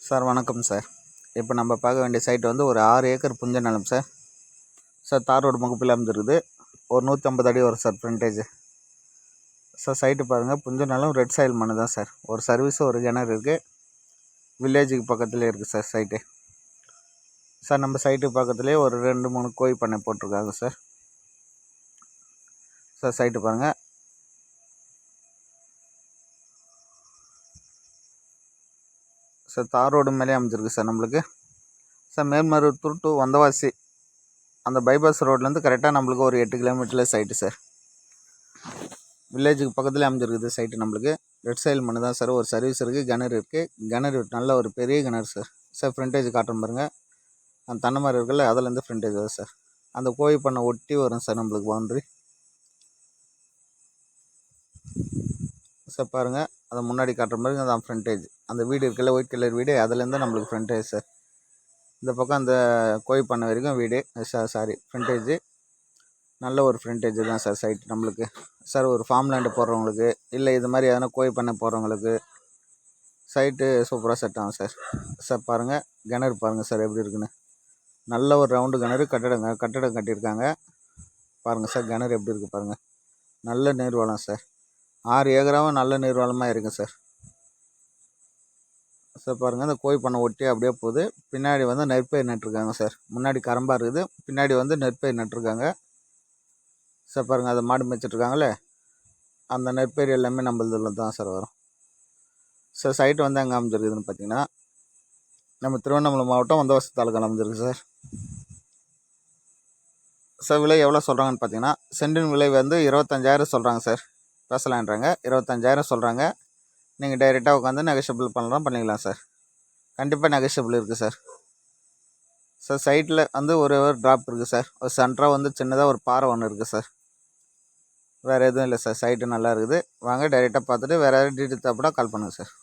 Sir வணக்கம் sir. இப்போ நம்ம பார்க்க வேண்டிய சைட் வந்து ஒரு 6 ஏக்கர் புஞ்ச நிலம் சார். சார் தார் ரோடு முகப்பில் அமைஞ்சிருக்குது. ஒரு 150 அடி வரும் சார் ஃப்ரண்டேஜ். சார் சைட்டு பாருங்கள், புஞ்ச நிலம் ரெட் சாயில் மண்ணு தான் சார். ஒரு சர்வீஸு ஒரு கிணறு இருக்குது. வில்லேஜுக்கு பக்கத்துலேயே இருக்குது சார் சைட்டு. சார் நம்ம சைட்டு பக்கத்துலேயே ஒரு 2-3 கோழி பண்ணை போட்டிருக்காங்க சார். சார் சைட்டு பாருங்கள். சார் தார் ரோடு மேலே அமைஞ்சிருக்கு சார் நம்மளுக்கு. சார் மேல்மருவத்தூர் டு வந்தவாசி அந்த பைபாஸ் ரோட்லேருந்து கரெக்டாக நம்மளுக்கு ஒரு 8 கிலோமீட்டரில் சைட்டு சார். வில்லேஜுக்கு பக்கத்துலேயே அமைஞ்சிருக்குது சைட்டு நம்மளுக்கு. ரெட் சைல் மண்ணு தான் சார். ஒரு சர்வீஸ் இருக்குது, கிணறு இருக்குது. கிணறு நல்ல ஒரு பெரிய கிணறு சார். சார் ஃப்ரண்டேஜ் காட்டுறேன் பாருங்கள். அந்த தென்னை மரம் இருக்குல்ல, அதுலேருந்து ஃப்ரண்டேஜ் வரும் சார். அந்த கோழி பண்ணை ஒட்டி வரும் சார் நம்மளுக்கு பவுண்ட்ரி. சார் பாருங்கள், அதை முன்னாடி காட்டுற மாதிரி அதான் ஃப்ரண்டேஜ். அந்த வீடு இருக்குல்ல, ஒயிட் கலர் வீடு, அதுலேருந்து நம்மளுக்கு ஃப்ரண்டேஜ் சார். இந்த பக்கம் அந்த கோழி பண்ணை வரைக்கும் வீடு ஃப்ரண்டேஜ். நல்ல ஒரு ஃப்ரண்டேஜ் தான் சார் சைட் நம்மளுக்கு. சார் ஒரு ஃபார்ம் லேண்டு போடுறவங்களுக்கு, இல்லை இது மாதிரி எதனா கோழி பண்ணை போடுறவங்களுக்கு சைட்டு சூப்பராக செட் ஆகும் சார். சார் பாருங்கள், கிணறு பாருங்கள் சார் எப்படி இருக்குன்னு. நல்ல ஒரு ரவுண்டு கிணறு, கட்டடம் கட்டியிருக்காங்க பாருங்கள் சார். கிணறு எப்படி இருக்குது பாருங்கள். நல்ல நீர்வளம் சார். 6 ஏக்கராவும் நல்ல நீர்வளமாக இருக்குது சார். சார் பாருங்கள், இந்த கோழி பண்ணை ஒட்டி அப்படியே போகுது. பின்னாடி வந்து நெற்பயிர் நட்டுருக்காங்க சார். முன்னாடி கரம்பாக இருக்குது, பின்னாடி வந்து நெற்பயிர் நட்டுருக்காங்க சார். பாருங்கள், அதை மாடு மேய்ச்சிட்ருக்காங்களே, அந்த நெற்பயிர் எல்லாமே நம்மளதுல தான் சார் வரும் சார். சைட்டு வந்து எங்கே அமைஞ்சிருக்குதுன்னு பார்த்தீங்கன்னா, நம்ம திருவண்ணாமலை மாவட்டம் வந்தவாசி தாலுக்காவில் அமைஞ்சிருக்கு சார். சார் விலை எவ்வளோ சொல்கிறாங்கன்னு பார்த்தீங்கன்னா, சென்டின் விலை வந்து 25,000 சொல்கிறாங்க சார். பேசலான்றாங்க, 25,000 சொல்கிறாங்க. நீங்கள் டைரெக்டாக உட்காந்து நெகோஷியபிள் பண்ணிக்கலாம் சார். கண்டிப்பாக நெகோஷியபிள் இருக்குது சார். சார் சைட்டில் வந்து ஒரு ட்ராப் இருக்குது சார். ஒரு சென்டராக வந்து சின்னதாக ஒரு பாறை ஒன்று இருக்குது சார். வேறு எதுவும் இல்லை சார். சைட்டு நல்லா இருக்குது. வாங்க டைரெக்டாக பார்த்துட்டு வேறு ஏதாவது டீட்டெயில் தேவைப்பட்டா கால் பண்ணுங்கள் சார்.